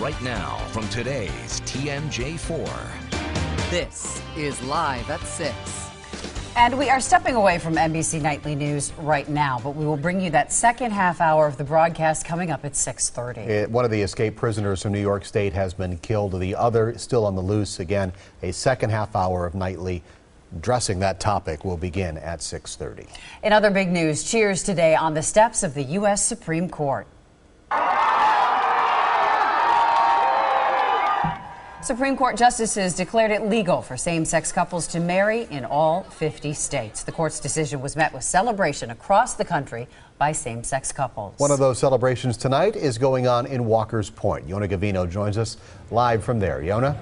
right now from today's TMJ4. This is Live at 6. And we are stepping away from NBC Nightly News right now, but we will bring you that second half hour of the broadcast coming up at 6:30. One of the escaped prisoners from New York State has been killed. The other still on the loose. Again, a second half hour of Nightly addressing that topic will begin at 6:30. In other big news, cheers today on the steps of the U.S. Supreme Court. Supreme Court justices declared it legal for same-sex couples to marry in all 50 states. The court's decision was met with celebration across the country by same-sex couples. One of those celebrations tonight is going on in Walker's Point. Yona Gavino joins us live from there. Yona?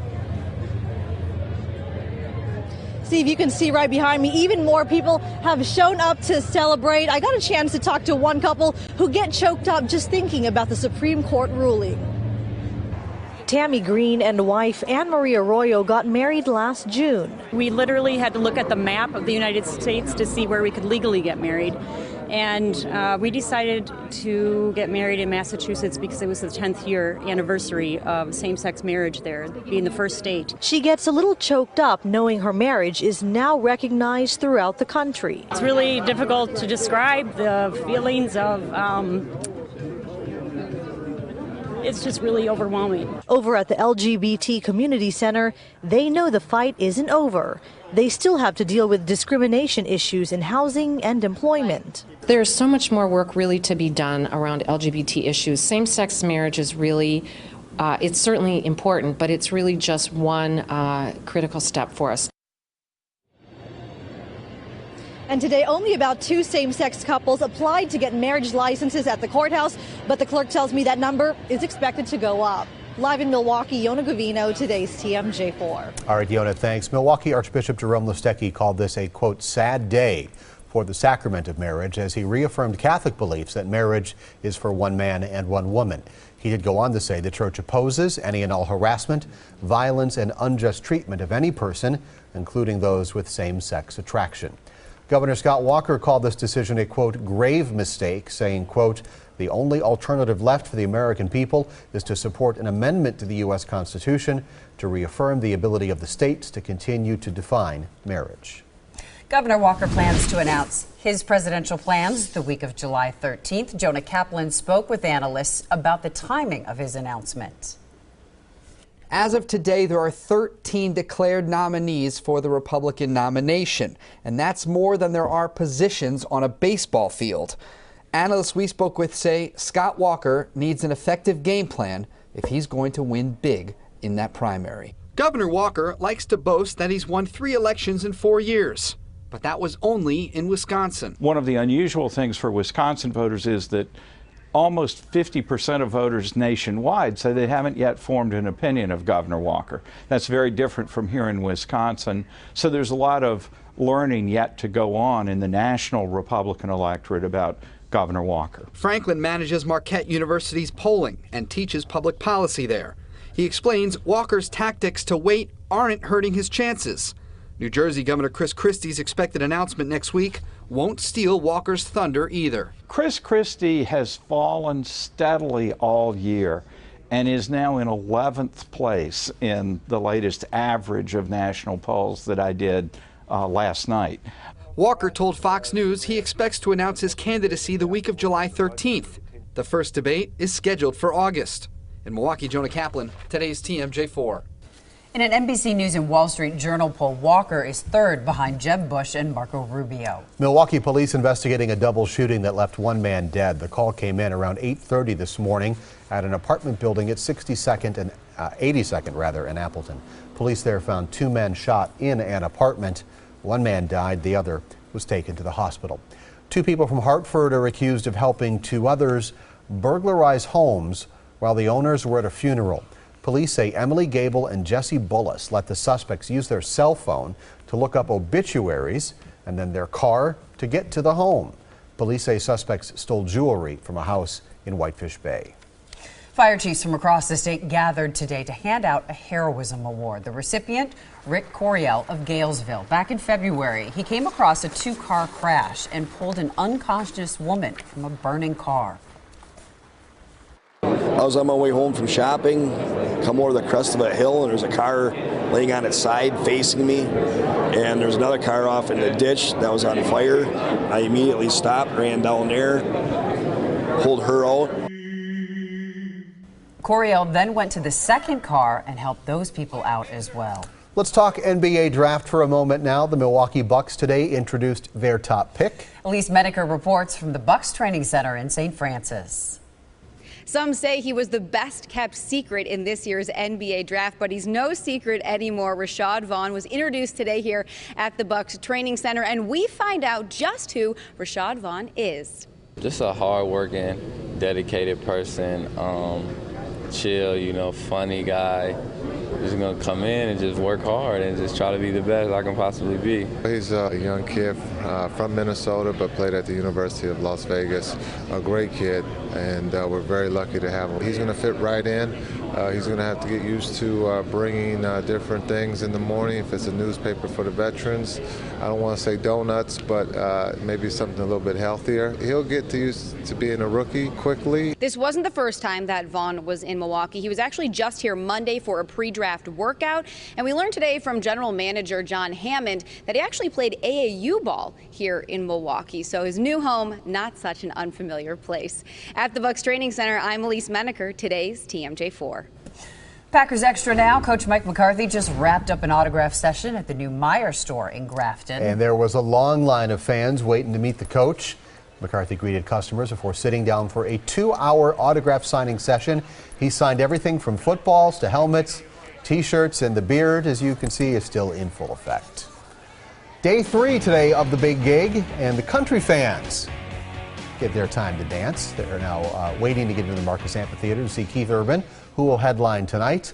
Steve, you can see right behind me, even more people have shown up to celebrate. I got a chance to talk to one couple who get choked up just thinking about the Supreme Court ruling. Tammy Green and wife Anne Marie Arroyo got married last June. We literally had to look at the map of the United States to see where we could legally get married. And we decided to get married in Massachusetts because it was the 10th year anniversary of same-sex marriage there, being the first state. She gets a little choked up knowing her marriage is now recognized throughout the country. It's really difficult to describe the feelings of it's just really overwhelming. Over at the LGBT Community Center, they know the fight isn't over. They still have to deal with discrimination issues in housing and employment. There's so much more work really to be done around LGBT issues. Same-sex marriage is really, it's certainly important, but it's really just one critical step for us. And today, only about 2 same-sex couples applied to get marriage licenses at the courthouse, but the clerk tells me that number is expected to go up. Live in Milwaukee, Yona Gavino, today's TMJ4. All right, Yona, thanks. Milwaukee Archbishop Jerome Listecki called this a, quote, sad day for the sacrament of marriage as he reaffirmed Catholic beliefs that marriage is for one man and one woman. He did go on to say the church opposes any and all harassment, violence, and unjust treatment of any person, including those with same-sex attraction. Governor Scott Walker called this decision a, quote, grave mistake, saying, quote, the only alternative left for the American people is to support an amendment to the U.S. Constitution to reaffirm the ability of the states to continue to define marriage. Governor Walker plans to announce his presidential plans the week of July 13th. Jonah Kaplan spoke with analysts about the timing of his announcement. As of today, there are 13 declared nominees for the Republican nomination, and that's more than there are positions on a baseball field. Analysts we spoke with say Scott Walker needs an effective game plan if he's going to win big in that primary. Governor Walker likes to boast that he's won 3 elections in 4 years, but that was only in Wisconsin. One of the unusual things for Wisconsin voters is that almost 50% of voters nationwide say they haven't yet formed an opinion of Governor Walker. That's very different from here in Wisconsin. So there's a lot of learning yet to go on in the national Republican electorate about Governor Walker. Franklin manages Marquette University's polling and teaches public policy there. He explains Walker's tactics to wait aren't hurting his chances. New Jersey Governor Chris Christie's expected announcement next week won't steal Walker's thunder either. Chris Christie has fallen steadily all year and is now in 11th place in the latest average of national polls that I did last night. Walker told Fox News he expects to announce his candidacy the week of July 13th. The first debate is scheduled for August. In Milwaukee, Jonah Kaplan, today's TMJ4. In an NBC News and Wall Street Journal poll, Walker is third behind Jeb Bush and Marco Rubio. Milwaukee police investigating a double shooting that left one man dead. The call came in around 8:30 this morning at an apartment building at 82nd in Appleton. Police there found 2 men shot in an apartment. One man died, the other was taken to the hospital. 2 people from Hartford are accused of helping 2 others burglarize homes while the owners were at a funeral. Police say Emily Gable and Jesse Bullis let the suspects use their cell phone to look up obituaries and then their car to get to the home. Police say suspects stole jewelry from a house in Whitefish Bay. Fire chiefs from across the state gathered today to hand out a heroism award. The recipient, Rick Coriel of Galesville. Back in February, he came across a 2-car crash and pulled an unconscious woman from a burning car. I was on my way home from shopping, come over the crest of a hill, and there's a car laying on its side facing me, and there's another car off in the ditch that was on fire. I immediately stopped, ran down there, pulled her out. Coriel then went to the second car and helped those people out as well. Let's talk NBA draft for a moment now. The Milwaukee Bucks today introduced their top pick. Elise Menaker reports from the Bucks Training Center in St. Francis. Some say he was the best kept secret in this year's NBA draft, but he's no secret anymore. Rashad Vaughn was introduced today here at the Bucks Training Center, and we find out just who Rashad Vaughn is. Just a hard-working, dedicated person, chill, funny guy. Just gonna come in and just work hard and just try to be the best I can possibly be. He's a young kid from Minnesota, but played at the University of Las Vegas. A great kid, and we're very lucky to have him. He's gonna fit right in. He's gonna have to get used to bringing different things in the morning. If it's a newspaper for the veterans, I don't want to say donuts, but maybe something a little bit healthier. He'll get used to being a rookie quickly. This wasn't the first time that Vaughn was in Milwaukee. He was actually just here Monday for a pre-draft workout, and we learned today from general manager John Hammond that he actually played AAU ball here in Milwaukee. So his new home, not such an unfamiliar place. At the Bucks Training Center, I'm Elise Menaker, today's TMJ4. Packers Extra now. Coach Mike McCarthy just wrapped up an autograph session at the new Meijer store in Grafton. And there was a long line of fans waiting to meet the coach. McCarthy greeted customers before sitting down for a 2-hour autograph signing session. He signed everything from footballs to helmets, T-shirts, and the beard, as you can see, is still in full effect. Day 3 today of the big gig, and the country fans get their time to dance. They're now waiting to get into the Marcus Amphitheater to see Keith Urban, who will headline tonight.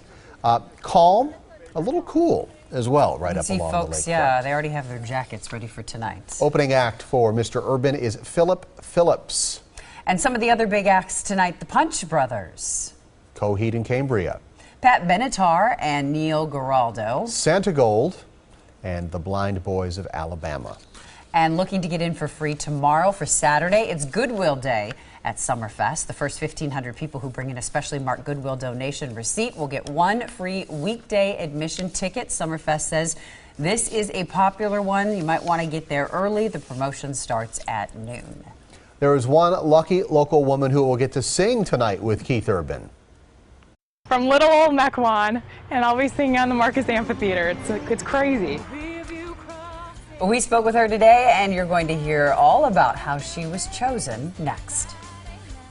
Calm, a little cool as well, right up along the lakefront. Yeah, they already have their jackets ready for tonight. Opening act for Mr. Urban is Philip Phillips. And some of the other big acts tonight, the Punch Brothers. Coheed and Cambria. Pat Benatar and Neil Giraldo. Santa Gold and the Blind Boys of Alabama. And looking to get in for free tomorrow for Saturday, it's Goodwill Day at Summerfest. The first 1,500 people who bring in a specially marked Goodwill donation receipt will get one free weekday admission ticket. Summerfest says this is a popular one. You might want to get there early. The promotion starts at noon. There is one lucky local woman who will get to sing tonight with Keith Urban. From little old Mequon, and I'll be singing on the Marcus Amphitheater. It's crazy. We spoke with her today, and you're going to hear all about how she was chosen next.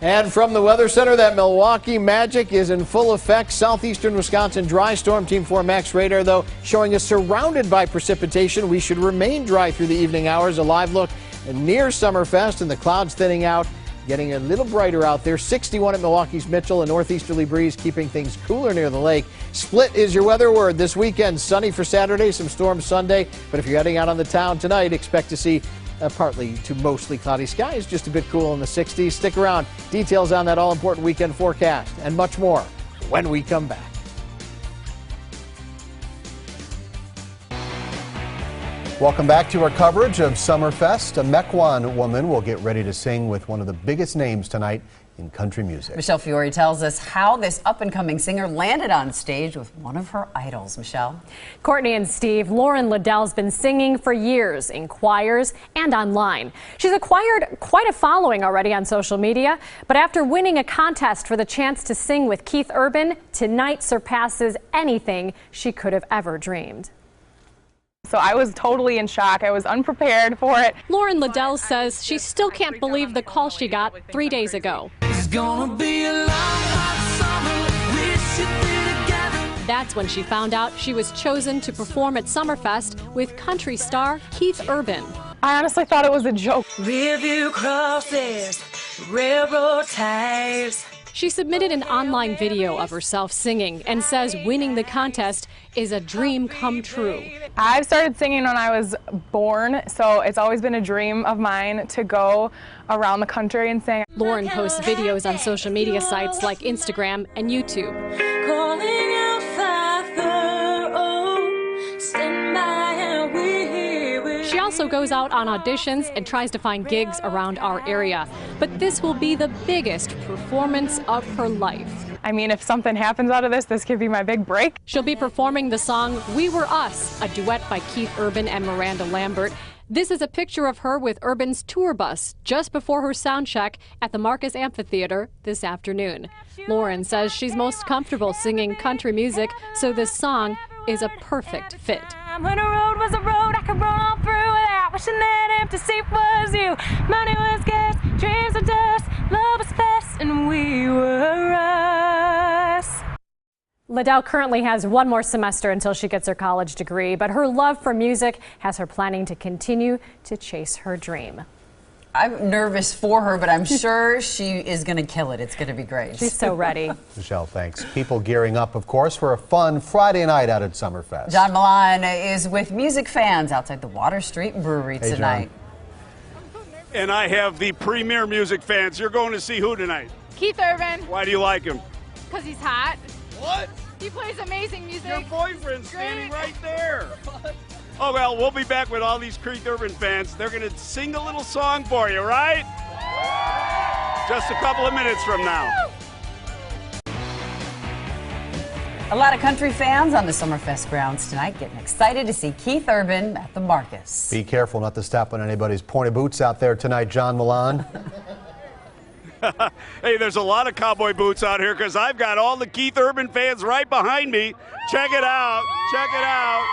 And from the Weather Center, that Milwaukee magic is in full effect. Southeastern Wisconsin dry storm. Team 4 Max Radar, though, showing us surrounded by precipitation. We should remain dry through the evening hours. A live look near Summerfest, and the clouds thinning out, getting a little brighter out there. 61 at Milwaukee's Mitchell, a northeasterly breeze keeping things cooler near the lake. Split is your weather word this weekend. Sunny for Saturday, some storms Sunday. But if you're heading out on the town tonight, expect to see partly to mostly cloudy skies, just a bit cool in the 60s. Stick around. Details on that all-important weekend forecast and much more when we come back. Welcome back to our coverage of Summerfest. A Mequon woman will get ready to sing with one of the biggest names tonight in country music. Michelle Fiore tells us how this up-and-coming singer landed on stage with one of her idols. Michelle? Courtney and Steve, Lauren Liddell's been singing for years in choirs and online. She's acquired quite a following already on social media, but after winning a contest for the chance to sing with Keith Urban, tonight surpasses anything she could have ever dreamed. So I was totally in shock. I was unprepared for it. Lauren Liddell says she still can't believe the call she got 3 days ago. It's gonna be a long, hot summer. We should be together. That's when she found out she was chosen to perform at Summerfest with country star Keith Urban. I honestly thought it was a joke. Review crosses, railroad ties. She submitted an online video of herself singing and says winning the contest is a dream come true. I've started singing when I was born, so it's always been a dream of mine to go around the country and sing. Lauren posts videos on social media sites like Instagram and YouTube. Calling out Father, oh, stand by and we will. She also goes out on auditions and tries to find gigs around our area. But this will be the biggest performance of her life. I mean, if something happens out of this could be my big break. She'll be performing the song We Were Us, a duet by Keith Urban and Miranda Lambert. This is a picture of her with Urban's tour bus just before her sound check at the Marcus Amphitheater this afternoon. Lauren says she's most comfortable singing country music, so this song is a perfect fit. When a road was a road I could run on through without wishing that empty seat was you. Money was gas, dreams of dust, love was fast, and we were us. Liddell currently has one more semester until she gets her college degree, but her love for music has her planning to continue to chase her dream. I'm nervous for her, but I'm sure she is going to kill it. It's going to be great. She's so ready. Michelle, thanks. People gearing up, of course, for a fun Friday night out at Summerfest. John Milan is with music fans outside the Water Street Brewery tonight. And I have the premier music fans. You're going to see who tonight? Keith Urban. Why do you like him? Because he's hot. What? He plays amazing music. Your boyfriend's standing right there. Oh, well, we'll be back with all these Keith Urban fans. They're going to sing a little song for you, right? Just a couple of minutes from now. A lot of country fans on the Summerfest grounds tonight getting excited to see Keith Urban at the Marcus. Be careful not to step on anybody's pointed boots out there tonight, John Milan. Hey, there's a lot of cowboy boots out here because I've got all the Keith Urban fans right behind me. Check it out. Check it out.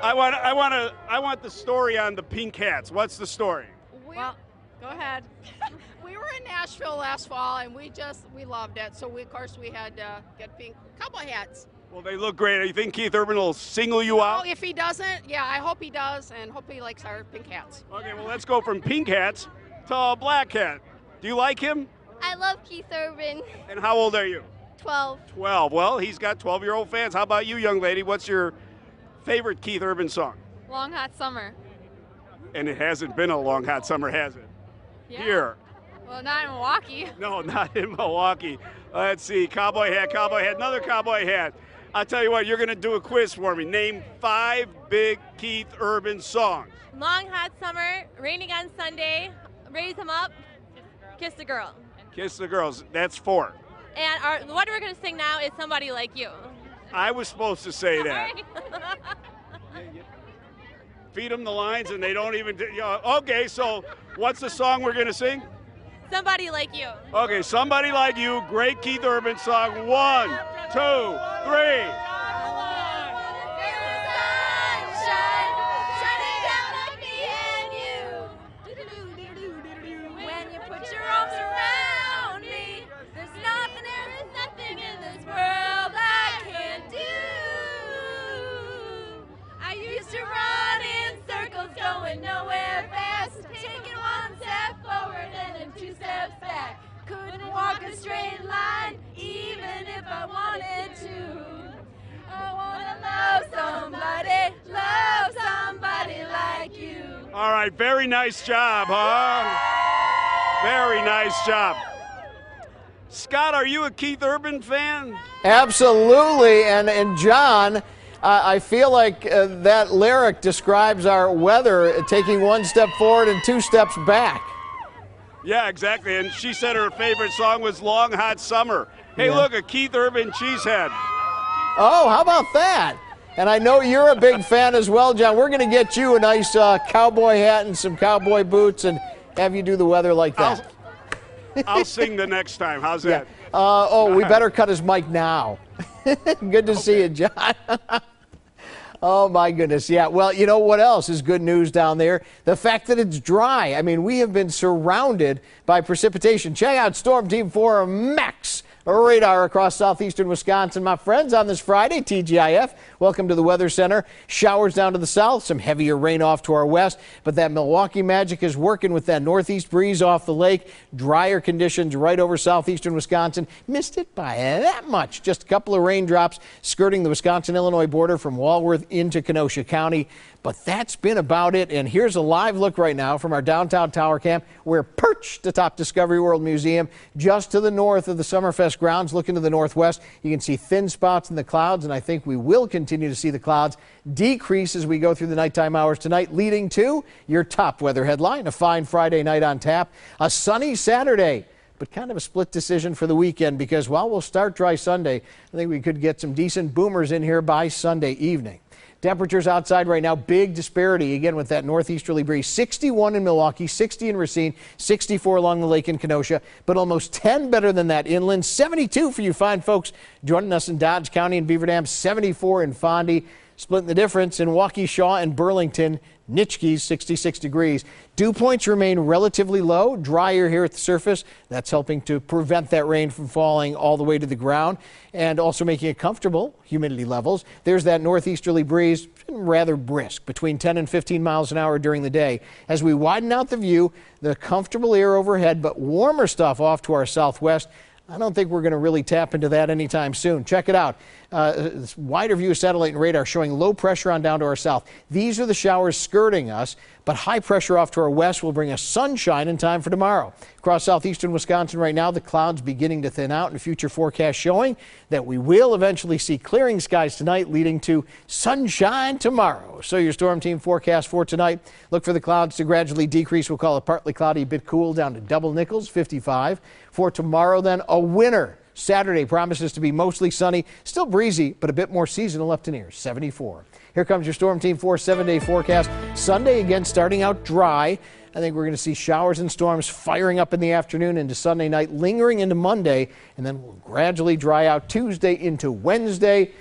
I want the story on the Pink Hats. What's the story? Well, go ahead. We were in Nashville last fall, and we loved it. So of course we had to get pink cowboy hats. Well, they look great. You think Keith Urban will single you out? Oh, if he doesn't, yeah, I hope he does, and hope he likes our pink hats. Okay, well, let's go from pink hats to a black hat. Do you like him? I love Keith Urban. And how old are you? 12. 12. Well, he's got 12-year-old fans. How about you, young lady? What's your favorite Keith Urban song? Long Hot Summer. And it hasn't been a long, hot summer, has it? Yeah. Here. Well, not in Milwaukee. No, not in Milwaukee. Let's see. Cowboy hat, another cowboy hat. I'll tell you what, you're going to do a quiz for me. Name 5 big Keith Urban songs. Long Hot Summer, Raining on Sunday, Raise 'Em Up, Kiss the Girl. Kiss the Girls. That's 4. And what we're going to sing now is Somebody Like You. I was supposed to say that. Feed them the lines and they don't even... Okay, so what's the song we're going to sing? Somebody Like You. Okay, Somebody Like You. Great Keith Urban song. 1, 2, 3. Going nowhere fast, taking 1 step forward and then 2 steps back. Couldn't walk a straight line, even if I wanted to. I wanna love somebody like you. All right, very nice job, huh? Very nice job. Scott, are you a Keith Urban fan? Absolutely, and John, I feel like that lyric describes our weather, taking 1 step forward and 2 steps back. Yeah, exactly. And she said her favorite song was Long Hot Summer. Hey, Yeah. look, a Keith Urban cheesehead. Oh, how about that? And I know you're a big fan as well, John. We're going to get you a nice cowboy hat and some cowboy boots and have you do the weather like that. I'll sing the next time. How's that? We better cut his mic now. Good to see you, John. Oh, my goodness. Yeah, well, you know what else is good news down there? The fact that it's dry. I mean, we have been surrounded by precipitation. Check out Storm Team 4 Max radar across southeastern Wisconsin. My friends, on this Friday, TGIF, welcome to the Weather Center. Showers down to the south, some heavier rain off to our west, but that Milwaukee magic is working with that northeast breeze off the lake. Drier conditions right over southeastern Wisconsin. Missed it by that much. Just a couple of raindrops skirting the Wisconsin-Illinois border from Walworth into Kenosha County. But that's been about it. And here's a live look right now from our downtown tower cam. We're perched atop Discovery World Museum, just to the north of the Summerfest grounds. Looking to the northwest, you can see thin spots in the clouds, and I think we will continue to see the clouds decrease as we go through the nighttime hours tonight, leading to your top weather headline: a fine Friday night on tap, a sunny Saturday. but kind of a split decision for the weekend because while we'll start dry Sunday, I think we could get some decent boomers in here by Sunday evening. Temperatures outside right now, big disparity again with that northeasterly breeze. 61 in Milwaukee, 60 in Racine, 64 along the lake in Kenosha, but almost 10 better than that inland. 72 for you fine folks joining us in Dodge County and Beaver Dam, 74 in Fondy. Splitting the difference in Waukesha and Burlington, Nitschke's 66 degrees. Dew points remain relatively low, drier here at the surface. That's helping to prevent that rain from falling all the way to the ground and also making it comfortable. Humidity levels. There's that northeasterly breeze, rather brisk, between 10 and 15 miles an hour during the day. As we widen out the view, the comfortable air overhead, but warmer stuff off to our southwest. I don't think we're going to really tap into that anytime soon. Check it out. This wider view of satellite and radar showing low pressure on down to our south. These are the showers skirting us, but high pressure off to our west will bring us sunshine in time for tomorrow. Across southeastern Wisconsin right now, the clouds beginning to thin out, and future forecasts showing that we will eventually see clearing skies tonight, leading to sunshine tomorrow. So your storm team forecast for tonight, look for the clouds to gradually decrease. We'll call it partly cloudy, a bit cool, down to double nickels, 55. For tomorrow then, a winner. Saturday promises to be mostly sunny, still breezy, but a bit more seasonal up to near 74. Here comes your Storm Team 4 7-day forecast. Sunday again starting out dry. I think we're going to see showers and storms firing up in the afternoon into Sunday night, lingering into Monday, and then we'll gradually dry out Tuesday into Wednesday.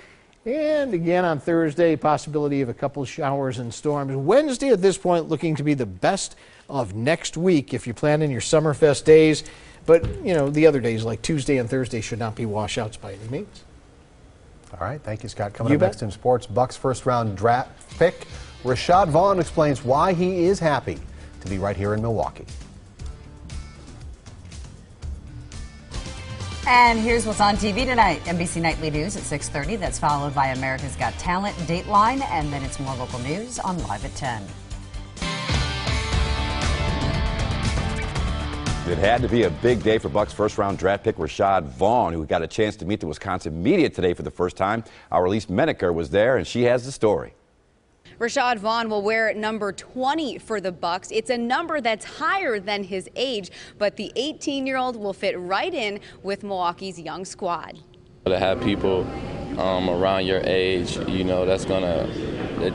And again on Thursday, possibility of a couple showers and storms. Wednesday at this point looking to be the best of next week if you're planning your Summerfest days. But, you know, the other days like Tuesday and Thursday should not be washouts by any means. All right. Thank you, Scott. Coming up next in sports, Bucks first-round draft pick. Rashad Vaughn explains why he is happy to be right here in Milwaukee. And here's what's on TV tonight. NBC Nightly News at 6:30. That's followed by America's Got Talent, Dateline, and then it's more local news on Live at 10. It had to be a big day for Bucks first-round draft pick Rashad Vaughn, who got a chance to meet the Wisconsin media today for the first time. Our Elise Menaker was there, and she has the story. Rashad Vaughn will wear number 20 for the Bucks. It's a number that's higher than his age, but the 18-year-old will fit right in with Milwaukee's young squad. To have people around your age, you know, that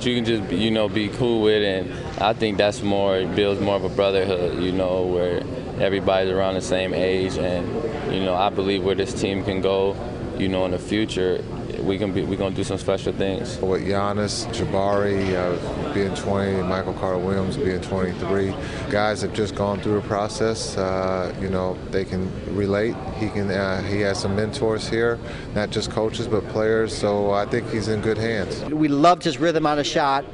you can just, you know, be cool with, and I think that's builds more of a brotherhood, you know, where everybody's around the same age, and, you know, I believe where this team can go, you know, in the future, we're gonna do some special things. With Giannis, Jabari being 20, Michael Carter-Williams being 23, guys have just gone through the process. You know, they can relate. He has some mentors here, not just coaches but players. So I think he's in good hands. We loved his rhythm on the shot.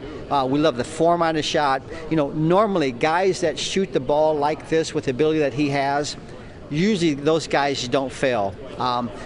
We love the form on the shot. You know, normally guys that shoot the ball like this with the ability that he has, usually those guys don't fail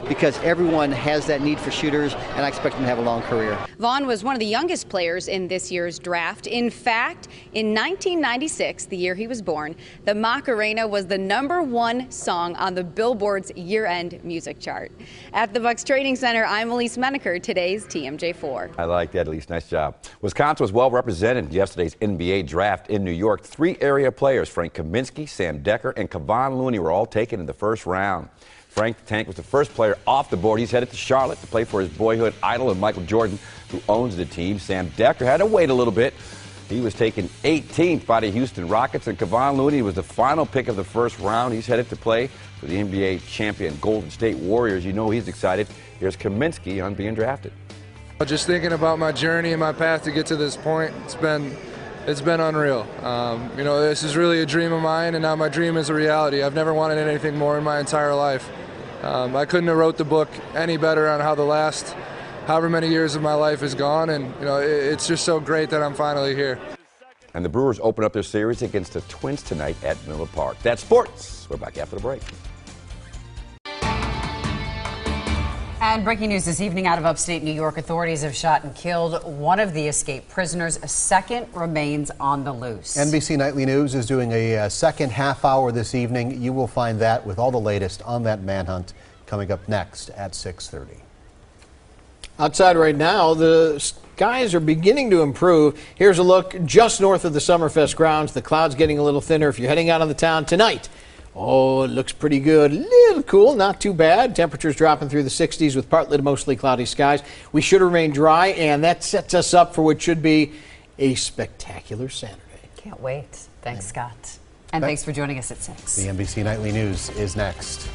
because everyone has that need for shooters, and I expect him to have a long career. Vaughn was one of the youngest players in this year's draft. In fact, in 1996, the year he was born, the Macarena was the #1 song on the Billboard's year-end music chart. At the Bucks Training Center, I'm Elise Menaker, today's TMJ4. I like that, Elise. Nice job. Wisconsin was well represented in yesterday's NBA draft in New York. 3 area players, Frank Kaminsky, Sam Decker, and Kevon Looney, were all taken in the first round. Frank the Tank was the first player off the board. He's headed to Charlotte to play for his boyhood idol and Michael Jordan, who owns the team. Sam Decker had to wait a little bit. He was taken 18th by the Houston Rockets, and Kevon Looney was the final pick of the first round. He's headed to play for the NBA champion Golden State Warriors. You know he's excited. Here's Kaminsky on being drafted. Just thinking about my journey and my path to get to this point, it's been unreal. You know, this is really a dream of mine, and now my dream is a reality. I've never wanted anything more in my entire life. I couldn't have wrote the book any better on how the last however many years of my life is gone, and you know, it's just so great that I'm finally here. And the Brewers open up their series against the Twins tonight at Miller Park. That's sports. We're back after the break. And breaking news this evening out of upstate New York, authorities have shot and killed one of the escaped prisoners. A second remains on the loose. NBC Nightly News is doing a second half hour this evening. You will find that with all the latest on that manhunt coming up next at 6:30. Outside right now, the skies are beginning to improve. Here's a look just north of the Summerfest grounds. The clouds getting a little thinner if you're heading out of the town tonight. Oh, it looks pretty good. A little cool, not too bad. Temperatures dropping through the 60s with partly to mostly cloudy skies. We should remain dry, and that sets us up for what should be a spectacular Saturday. Can't wait. Thanks, Scott. And thanks for joining us at 6. The NBC Nightly News is next.